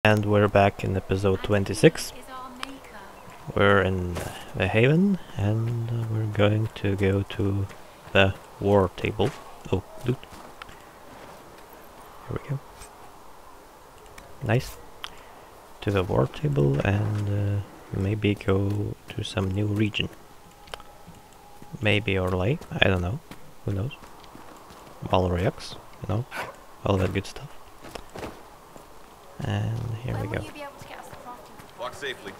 And we're back in episode 26. We're in the Haven, and we're going to go to the war table. Oh, loot. Here we go. Nice. To the war table and maybe go to some new region. Maybe Orlais, I don't know. Who knows? Valoriax, you know, all that good stuff. And here we go. Walk safely.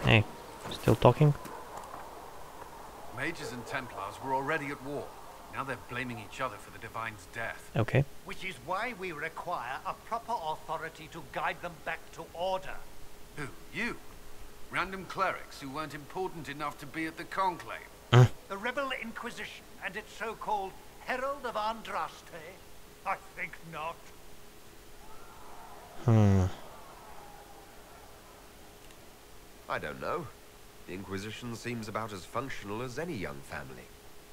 Hey, still talking? Mages and Templars were already at war. Now they're blaming each other for the Divine's death. Okay. Which is why we require a proper authority to guide them back to order. Who? You? Random clerics who weren't important enough to be at the Conclave? The Rebel Inquisition and its so-called Herald of Andraste? I think not. I don't know. The Inquisition seems about as functional as any young family.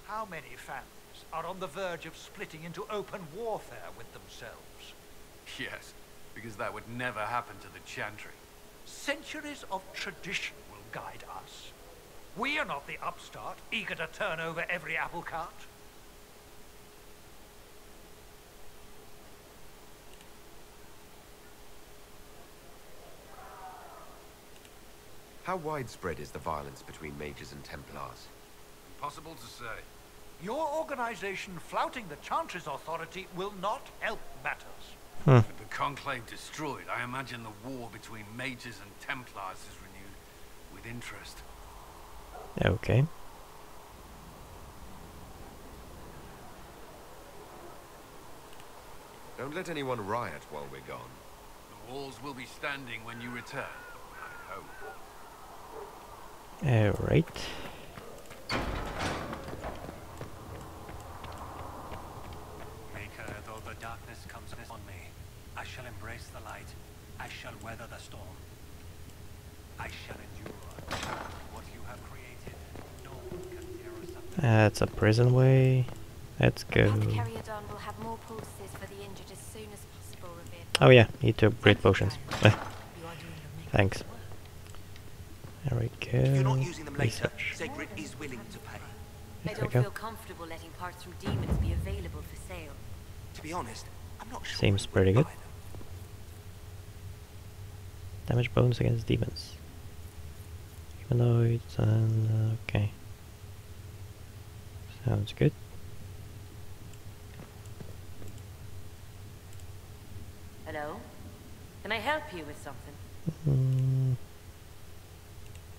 How many families are on the verge of splitting into open warfare with themselves? Yes, because that would never happen to the Chantry. Centuries of tradition will guide us. We are not the upstart, eager to turn over every apple cart. How widespread is the violence between mages and Templars? Impossible to say. Your organization flouting the Chantry's authority will not help matters. With the Conclave destroyed, I imagine the war between mages and Templars is renewed with interest. Okay. Don't let anyone riot while we're gone. The walls will be standing when you return, I hope. Alright. Maker, though the darkness comes on me, I shall embrace the light. I shall weather the storm. I shall endure. What you have created, no one can tear us up. That's a prison way. Let's go. The carrier Dawn will have more pulses for the injured as soon as possible, revered. Oh yeah, need to upgrade potions. Thanks. There we go. If you're not using them later, Zegrid is willing to pay. I don't feel comfortable letting parts from demons be available for sale. To be honest, I'm not sure. Seems pretty good. Damage bonus against demons. Humanoids and okay. Sounds good. Hello? Can I help you with something?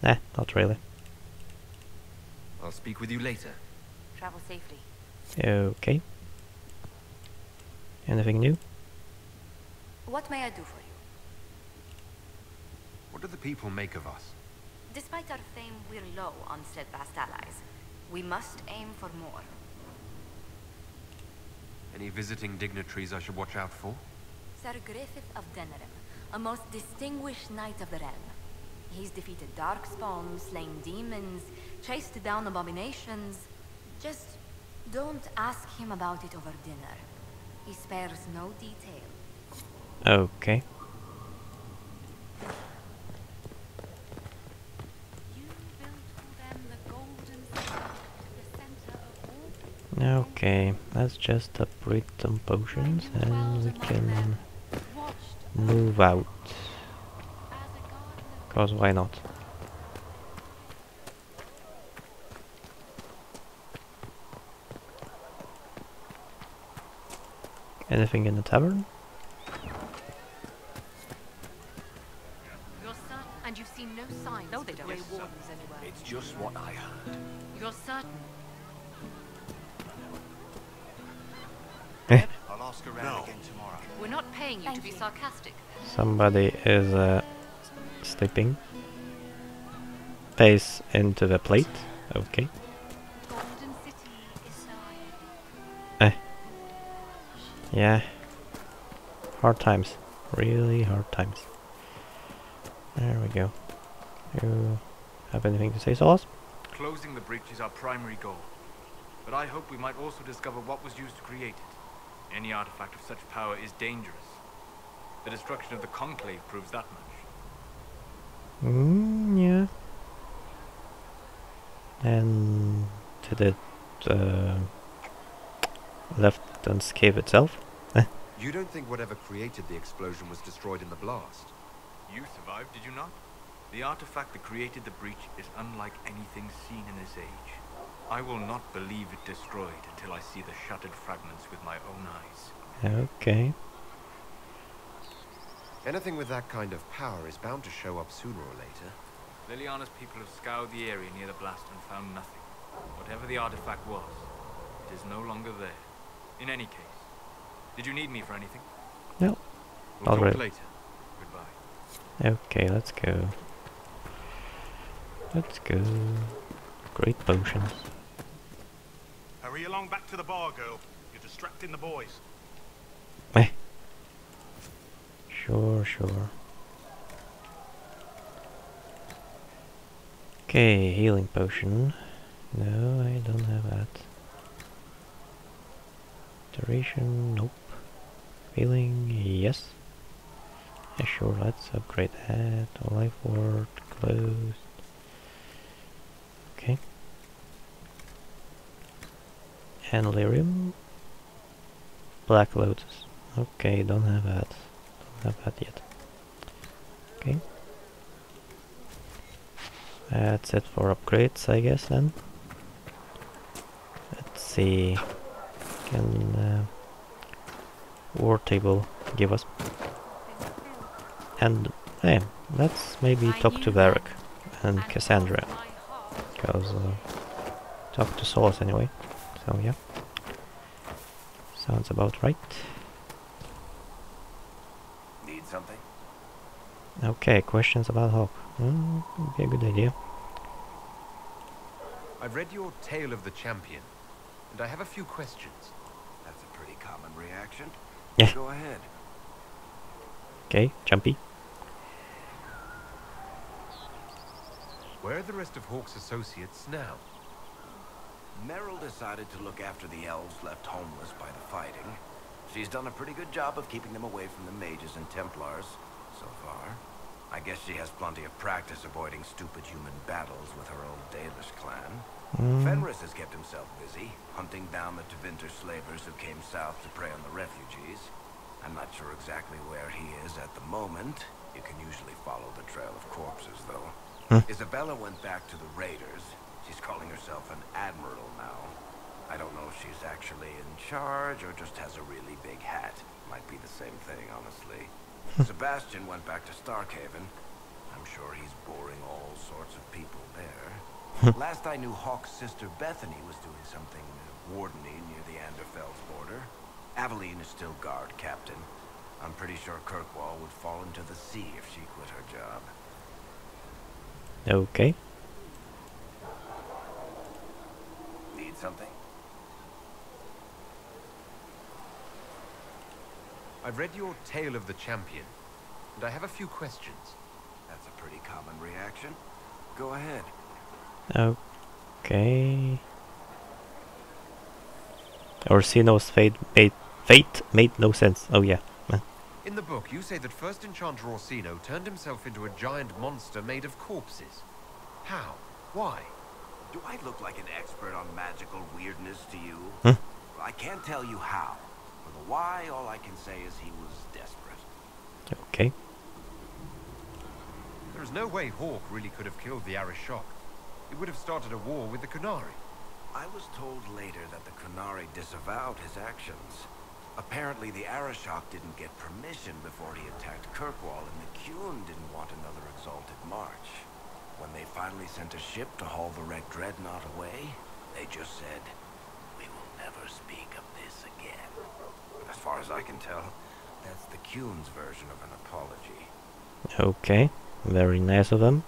Nah, not really. I'll speak with you later. Travel safely. Okay. Anything new? What may I do for you? What do the people make of us? Despite our fame, we're low on steadfast allies. We must aim for more. Any visiting dignitaries I should watch out for? Sir Griffith of Denerim, a most distinguished knight of the realm. He's defeated darkspawn, slain demons, chased down abominations. Just don't ask him about it over dinner. He spares no detail. Okay. You built for them the golden city, the center of all. Okay, let's just upgrade some potions and we can move out. Cause why not? Anything in the tavern? You're certain, and you've seen no signs. No, they don't. Grey Wardens anywhere. It's just what I heard. You're certain. I'll ask around again tomorrow. We're not paying you to be sarcastic. Somebody is sleeping. Face into the plate. Okay. Golden City is nigh. Yeah. Hard times. Really hard times. There we go. You have anything to say, Solas? Closing the breach is our primary goal. But I hope we might also discover what was used to create it. Any artifact of such power is dangerous. The destruction of the Conclave proves that much. Yeah. And did it left unscathed itself? You don't think whatever created the explosion was destroyed in the blast? You survived, did you not? The artifact that created the breach is unlike anything seen in this age. I will not believe it destroyed until I see the shattered fragments with my own eyes. Okay. Anything with that kind of power is bound to show up sooner or later. Liliana's people have scoured the area near the blast and found nothing. Whatever the artifact was, it is no longer there. In any case, did you need me for anything? No. We'll talk Already. later. Goodbye. Okay, let's go. Let's go. Great potions. Hurry along back to the bar, girl. You're distracting the boys. Eh. Sure, sure. Okay, healing potion. No, I don't have that. Duration, nope. Healing, yes. Yeah, sure, let's upgrade that. Life ward, closed. Okay. And lyrium. Black lotus. Okay, don't have that. Don't have that yet. Okay. That's it for upgrades, I guess, then. Let's see. Can wartable give us? And hey, let's maybe talk to Varric and Cassandra. Because talk to Solus anyway. So yeah. Sounds about right. Need something? Okay, questions about Hawk. Would be a good idea. I've read your Tale of the Champion, and I have a few questions. That's a pretty common reaction. Yeah. Go ahead. Okay, jumpy. Where are the rest of Hawke's associates now? Merrill decided to look after the elves left homeless by the fighting. She's done a pretty good job of keeping them away from the mages and Templars, so far. I guess she has plenty of practice avoiding stupid human battles with her old Dalish clan. Fenris has kept himself busy, hunting down the Tevinter slavers who came south to prey on the refugees. I'm not sure exactly where he is at the moment. You can usually follow the trail of corpses, though. Isabella went back to the raiders. She's calling herself an admiral now. I don't know if she's actually in charge or just has a really big hat. Might be the same thing, honestly. Sebastian went back to Starkhaven. I'm sure he's boring all sorts of people there. Last I knew, Hawke's sister Bethany was doing something wardeny near the Anderfell's border. Aveline is still guard captain. I'm pretty sure Kirkwall would fall into the sea if she quit her job. Okay. Need something? I've read your Tale of the Champion, and I have a few questions. That's a pretty common reaction. Go ahead. Okay. Orsino's fate made no sense. Oh yeah. In the book, you say that first Enchanter Orsino turned himself into a giant monster made of corpses. How? Why? Do I look like an expert on magical weirdness to you? Huh? I can't tell you how. For the why, all I can say is he was desperate. Okay. There is no way Hawke really could have killed the Arishok. He would have started a war with the Qunari. I was told later that the Qunari disavowed his actions. Apparently, the Arishok didn't get permission before he attacked Kirkwall, and the Qun didn't want another exalted march. When they finally sent a ship to haul the wrecked dreadnought away, they just said, "We will never speak of this again." As far as I can tell, that's the Qun's version of an apology. Okay. Very nice of them.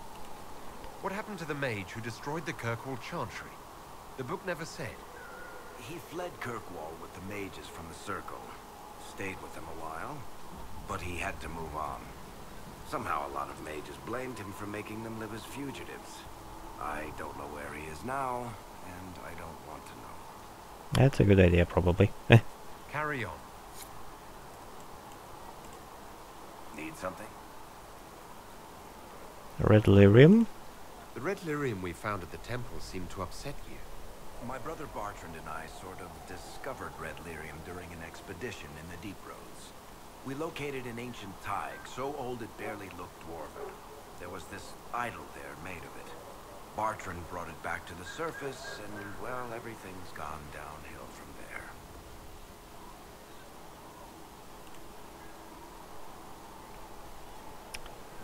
What happened to the mage who destroyed the Kirkwall Chantry? The book never said. He fled Kirkwall with the mages from the Circle. Stayed with them a while, but he had to move on. Somehow a lot of mages blamed him for making them live as fugitives. I don't know where he is now, and I don't want to know. That's a good idea, probably. Carry on. Need something? Red lyrium? The red lyrium we found at the temple seemed to upset you. My brother Bartrand and I sort of discovered red lyrium during an expedition in the Deep Roads. We located an ancient thaig, so old it barely looked dwarven. There was this idol there made of it. Bartrand brought it back to the surface, and, well, everything's gone downhill from there.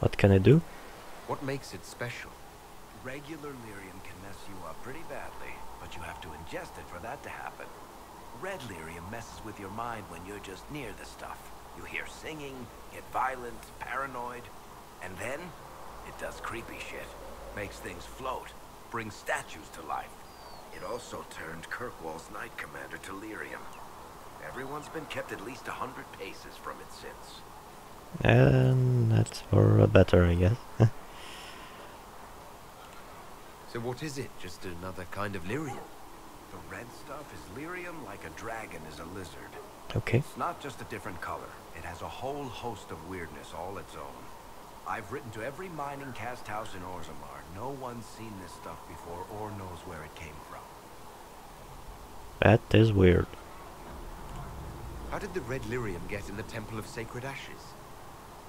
What can I do? What makes it special? Regular lyrium can mess you up pretty badly, but you have to ingest it for that to happen. Red lyrium messes with your mind when you're just near the stuff. You hear singing, get violent, paranoid, and then it does creepy shit. Makes things float, brings statues to life. It also turned Kirkwall's Knight Commander to lyrium. Everyone's been kept at least 100 paces from it since. And that's for a better, I guess. So what is it? Just another kind of lyrium? The red stuff is lyrium like a dragon is a lizard. Okay. It's not just a different color. It has a whole host of weirdness all its own. I've written to every mining cast house in Orzammar. No one's seen this stuff before or knows where it came from. That is weird. How did the red lyrium get in the Temple of Sacred Ashes?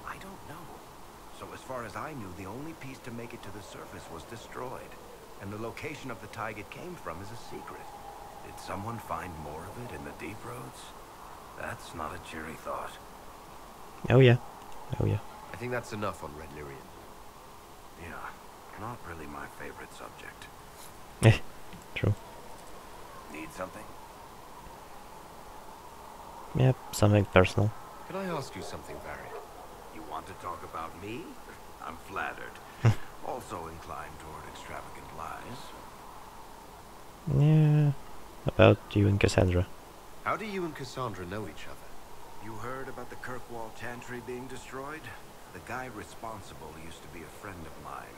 I don't know. So as far as I knew, the only piece to make it to the surface was destroyed. And the location of the thaig it came from is a secret. Did someone find more of it in the Deep Roads? That's not a cheery thought. Oh yeah. Oh yeah. I think that's enough on red lyrium. Yeah, not really my favorite subject. Eh, true. Need something? Yep, something personal. Can I ask you something, Barry? You want to talk about me? I'm flattered. Also inclined toward extravagant lies. Yeah, about you and Cassandra. How do you and Cassandra know each other? You heard about the Kirkwall Chantry being destroyed? The guy responsible used to be a friend of mine.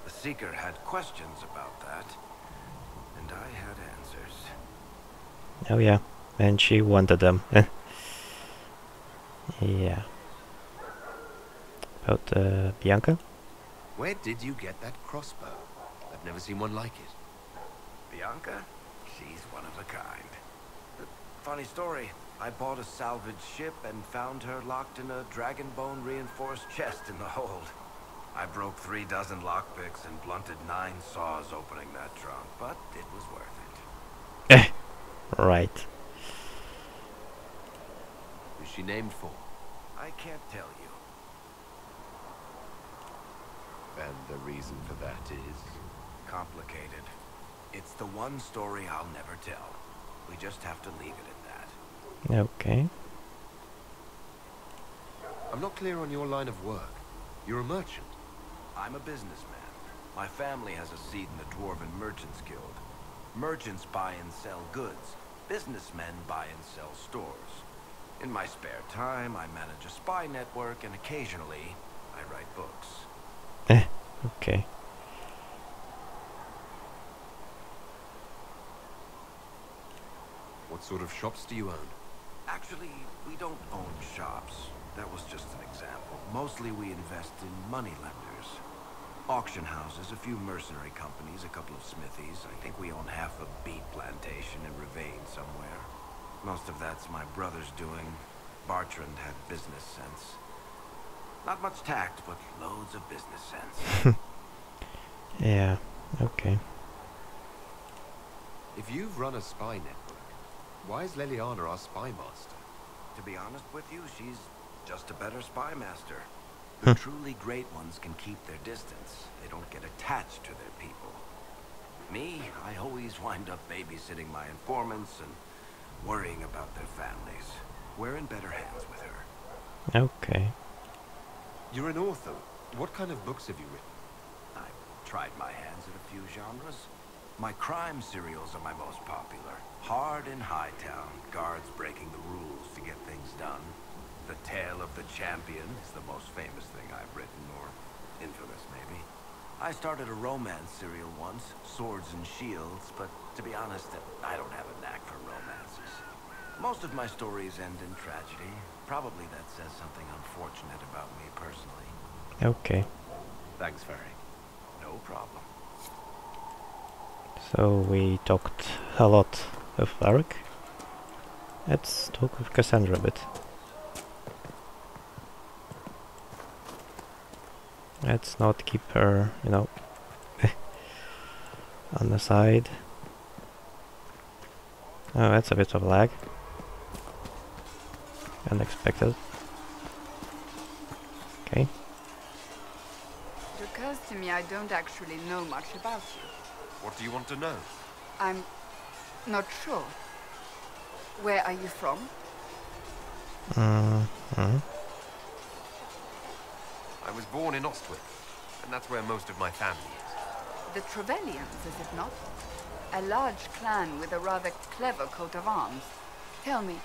The Seeker had questions about that, and I had answers. Oh yeah, and she wanted them. Yeah. About Bianca? Where did you get that crossbow? I've never seen one like it. Bianca? She's one of a kind. Funny story. I bought a salvage ship and found her locked in a dragon bone reinforced chest in the hold. I broke 3 dozen lockpicks and blunted 9 saws opening that trunk, but it was worth it. Right. Is she named for? I can't tell you. And the reason for that is? Complicated. It's the one story I'll never tell. We just have to leave it at that. Okay. I'm not clear on your line of work. You're a merchant. I'm a businessman. My family has a seat in the Dwarven Merchants Guild. Merchants buy and sell goods. Businessmen buy and sell stores. In my spare time, I manage a spy network, and occasionally, I write books. Okay. What sort of shops do you own? Actually, we don't own shops. That was just an example. Mostly we invest in money lenders. Auction houses, a few mercenary companies, a couple of smithies. I think we own half a beet plantation in Ravane somewhere. Most of that's my brother's doing. Bartrand had business sense. Not much tact, but loads of business sense. Yeah, okay. If you've run a spy network, why is Leliana our spy master? To be honest with you, she's just a better spy master. The truly great ones can keep their distance. They don't get attached to their people. Me, I always wind up babysitting my informants and worrying about their families. We're in better hands with her. Okay. You're an author. What kind of books have you written? I've tried my hands at a few genres. My crime serials are my most popular. Hard in Hightown, guards breaking the rules to get things done. The Tale of the Champion is the most famous thing I've written, or infamous maybe. I started a romance serial once, Swords and Shields, but to be honest, I don't have a knack for romances. Most of my stories end in tragedy. Probably that says something unfortunate about me personally. Okay. Thanks, Ferry. No problem. So we talked a lot of Varric. Let's talk with Cassandra a bit. Let's not keep her, you know, on the side. Oh, that's a bit of lag. Unexpected. Okay. It occurs to me I don't actually know much about you. What do you want to know? I'm not sure. Where are you from? I was born in Ostwick, and that's where most of my family is. The Trevellians, is it not? A large clan with a rather clever coat of arms. Tell me,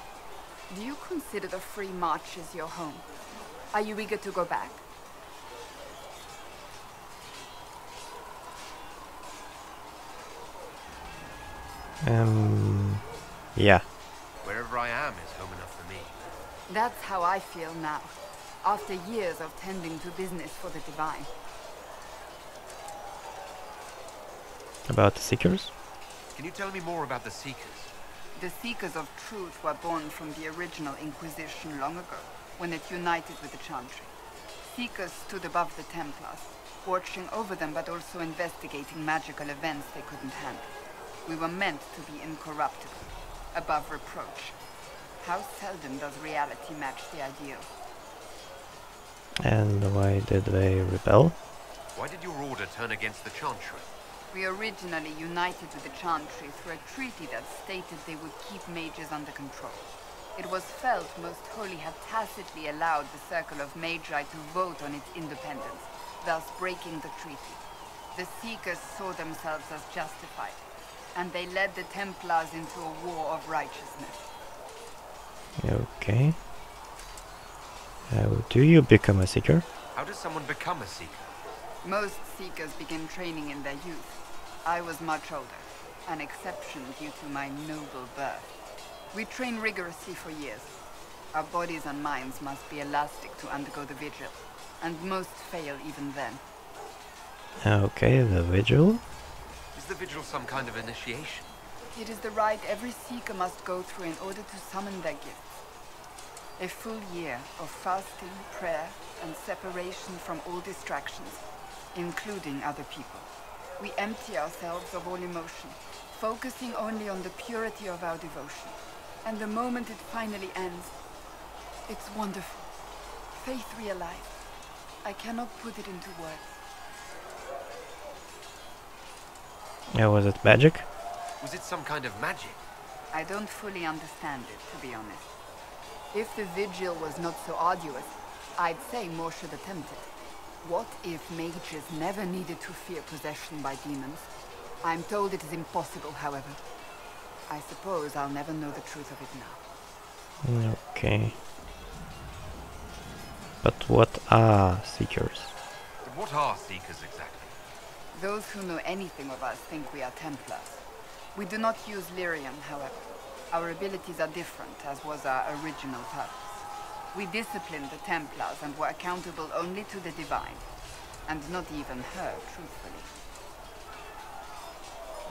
do you consider the Free Marches your home? Are you eager to go back? Yeah. Wherever I am is home enough for me. That's how I feel now, after years of tending to business for the Divine. About the Seekers? Can you tell me more about the Seekers? The Seekers of Truth were born from the original Inquisition long ago, when it united with the Chantry. Seekers stood above the Templars, watching over them but also investigating magical events they couldn't handle. We were meant to be incorruptible, above reproach. How seldom does reality match the ideal? And why did they rebel? Why did your order turn against the Chantry? We originally united with the Chantry through a treaty that stated they would keep mages under control. It was felt Most Holy had tacitly allowed the Circle of Magi to vote on its independence, thus breaking the treaty. The Seekers saw themselves as justified, and they led the Templars into a war of righteousness. Okay. How do you become a Seeker? How does someone become a Seeker? Most Seekers begin training in their youth. I was much older, an exception due to my noble birth. We train rigorously for years. Our bodies and minds must be elastic to undergo the vigil, and most fail even then. Okay, the Vigil. Is the Vigil some kind of initiation? It is the rite every Seeker must go through in order to summon their gifts. A full year of fasting, prayer, and separation from all distractions, including other people. We empty ourselves of all emotion, focusing only on the purity of our devotion. And the moment it finally ends, it's wonderful. Faith realized. I cannot put it into words. Was it magic? Was it some kind of magic? I don't fully understand it, to be honest. If the vigil was not so arduous, I'd say more should attempt it. What if mages never needed to fear possession by demons? I'm told it is impossible, however. I suppose I'll never know the truth of it now. Okay. But what are Seekers? But what are Seekers exactly? Those who know anything of us think we are Templars. We do not use lyrium, however. Our abilities are different, as was our original purpose. We disciplined the Templars and were accountable only to the Divine. And not even her, truthfully.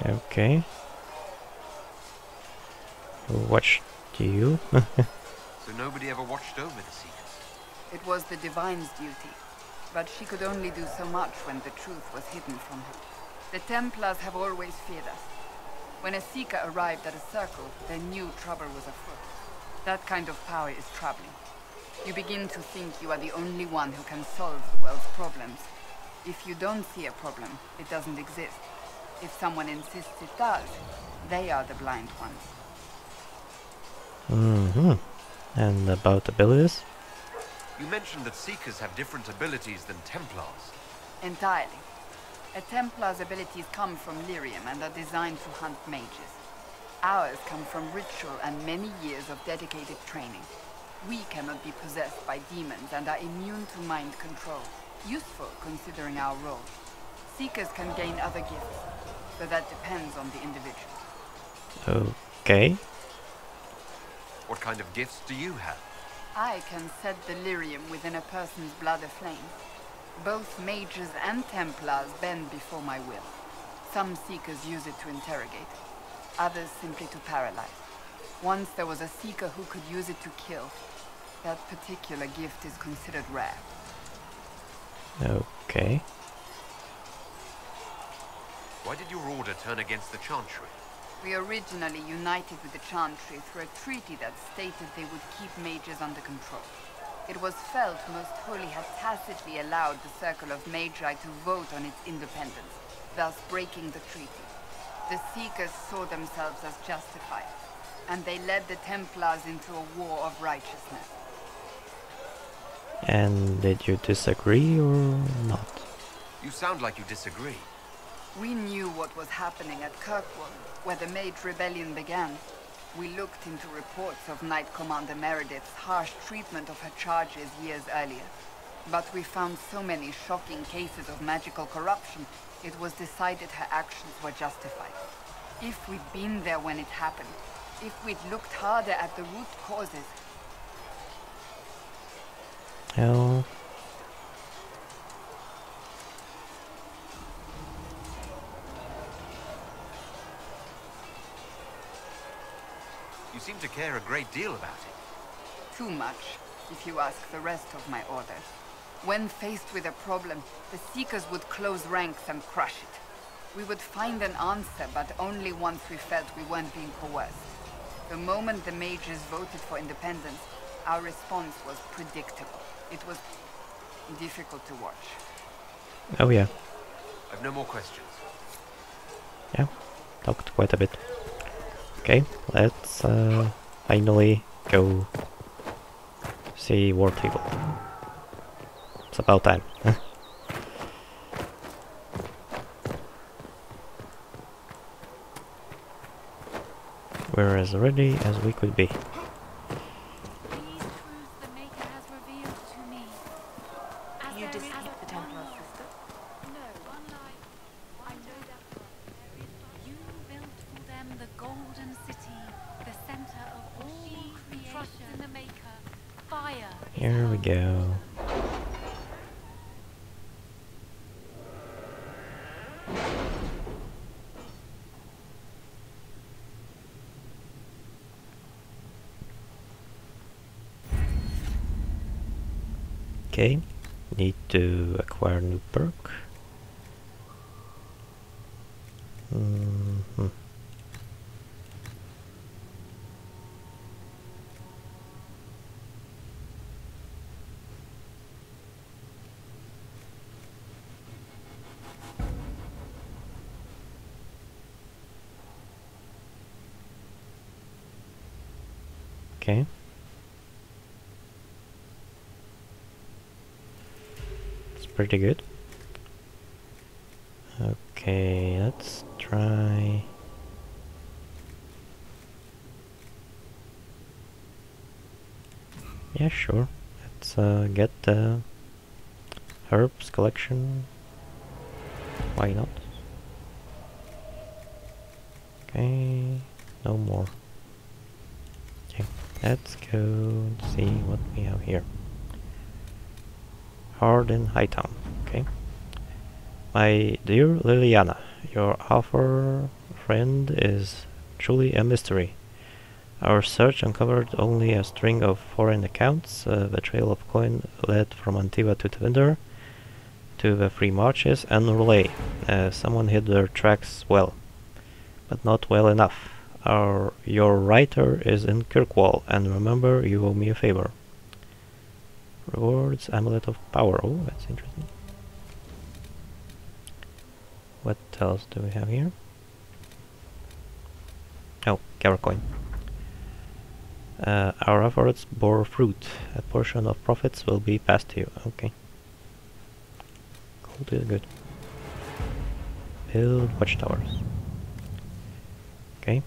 Okay. Who watched you? So nobody ever watched over the Seekers? It was the Divine's duty. But she could only do so much when the truth was hidden from her. The Templars have always feared us. When a Seeker arrived at a circle, they knew trouble was afoot. That kind of power is troubling. You begin to think you are the only one who can solve the world's problems. If you don't see a problem, it doesn't exist. If someone insists it does, they are the blind ones. And about abilities? You mentioned that Seekers have different abilities than Templars. Entirely. A Templar's abilities come from lyrium and are designed to hunt mages. Ours come from ritual and many years of dedicated training. We cannot be possessed by demons and are immune to mind control. Useful considering our role. Seekers can gain other gifts, but that depends on the individual. Okay. What kind of gifts do you have? I can set delirium within a person's blood aflame. Both mages and Templars bend before my will. Some Seekers use it to interrogate, others simply to paralyze. Once there was a Seeker who could use it to kill. That particular gift is considered rare. Okay. Why did your order turn against the Chantry? We originally united with the Chantry through a treaty that stated they would keep mages under control. It was felt Most Holy had tacitly allowed the Circle of Magi to vote on its independence, thus breaking the treaty. The Seekers saw themselves as justified, and they led the Templars into a war of righteousness. And did you disagree or not? You sound like you disagree. We knew what was happening at Kirkwall, where the Mage Rebellion began. We looked into reports of Knight Commander Meredith's harsh treatment of her charges years earlier. But we found so many shocking cases of magical corruption, it was decided her actions were justified. If we'd been there when it happened, if we'd looked harder at the root causes... Hell. You seem to care a great deal about it. Too much, if you ask the rest of my order. When faced with a problem, the Seekers would close ranks and crush it. We would find an answer, but only once we felt we weren't being coerced. The moment the mages voted for independence, our response was predictable. It was difficult to watch. Oh yeah. I've no more questions. Yeah, talked quite a bit. Okay, let's finally go see Wartable. It's about time. We're as ready as we could be. These truths the Maker has revealed to me. As You there is defeat the Templar sister? No, unlike... I know that you built for them the Golden City, the center of all creation. In the Maker. Fire. Here we go. Okay, need to acquire new perk. Okay. It's pretty good. Okay, let's try... Yeah, sure. Let's get the herbs collection. Why not? Okay, no more. Okay, let's go and see what we have here. Hardin Hightown. Okay. My dear Liliana, your offer friend is truly a mystery. Our search uncovered only a string of foreign accounts. The trail of coin led from Antiva to Tvinder, to the Free Marches and Relay. Someone hid their tracks well, but not well enough. Your writer is in Kirkwall, and remember, you owe me a favor. Rewards, Amulet of Power. Oh, that's interesting. What else do we have here? Oh, Coin. Our efforts bore fruit. A portion of profits will be passed to you. Okay. Gold is good. Build watchtowers. Okay.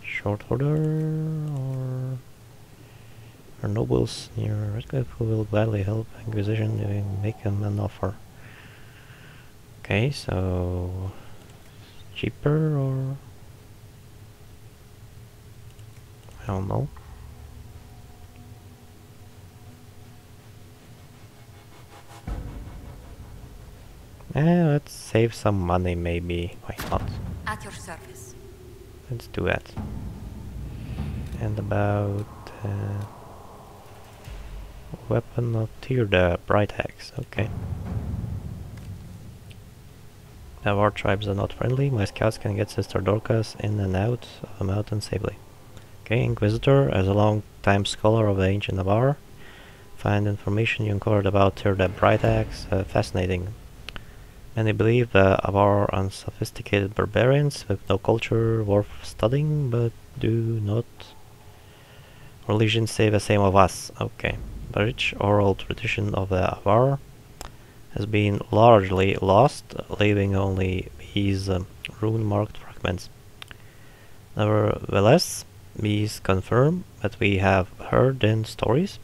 Short order, or our nobles near Redcliffe who will gladly help Inquisition if we make them an offer. Okay, so cheaper or I don't know. Let's save some money maybe. Why not? At your service. Let's do that. And about weapon of tier, the bright axe. Okay. The war tribes are not friendly. My scouts can get Sister Dorcas in and out of the mountain safely. Okay, Inquisitor, as a long-time scholar of the ancient Navarre, find information you uncovered about tier, the bright axe fascinating. Many believe the Avar are unsophisticated barbarians with no culture worth studying, but do not religion say the same of us. Okay. The rich oral tradition of the Avar has been largely lost, leaving only these rune-marked fragments. Nevertheless, these confirm that we have heard in stories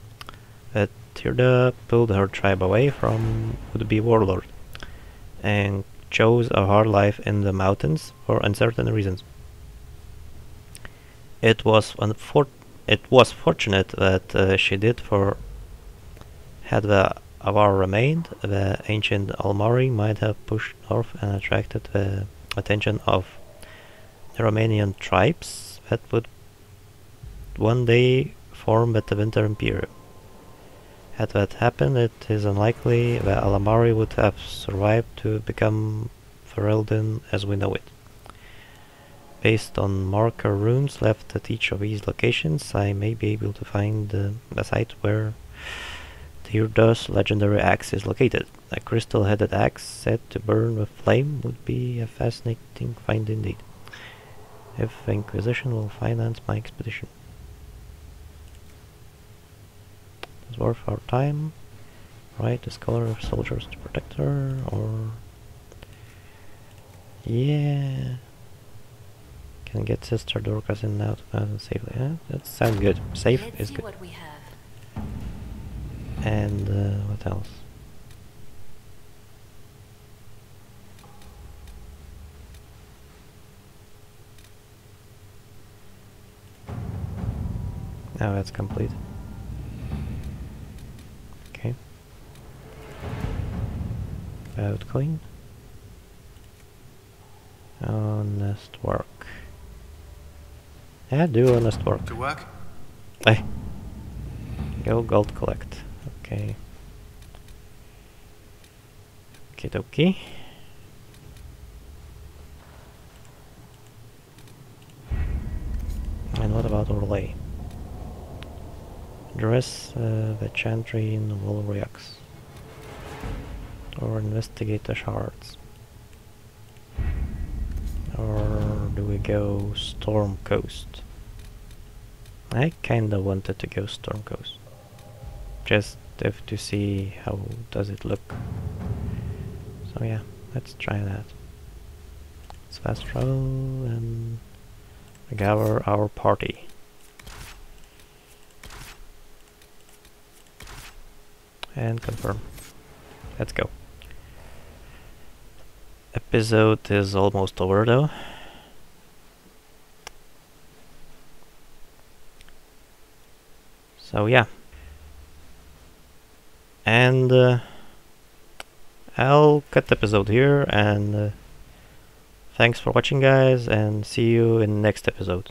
that Tirda pulled her tribe away from would-be warlord and chose a hard life in the mountains for uncertain reasons. It was fortunate that she did, for had the Avar remained, the ancient Almari might have pushed north and attracted the attention of the Romanian tribes that would one day form the Winter Imperium. Had that happened, it is unlikely the Alamari would have survived to become Ferelden as we know it. Based on marker runes left at each of these locations, I may be able to find the site where Tirda's legendary axe is located. A crystal-headed axe said to burn with flame would be a fascinating find indeed, if the Inquisition will finance my expedition. It's worth our time. Right, the scholar of soldiers to protect her, or... Yeah... Can get Sister Dorcas in and out of mountain safely. Yeah, that sounds good. Safe Let's is see good. What we have. And what else? Now that's complete. Okay. About clean. Honest work. Yeah, do honest work. To work? Hey. Go gold collect. Okay. Okie dokie. And what about overlay? Dress the chantry in Wolveriox. Or investigate the shards. Or do we go Stormcoast? I kinda wanted to go Stormcoast. Just have to see how does it look. So yeah, let's try that. Let's fast travel and gather our party. And confirm. Let's go. Episode is almost over though. So yeah. And I'll cut the episode here, and thanks for watching guys, and see you in the next episode.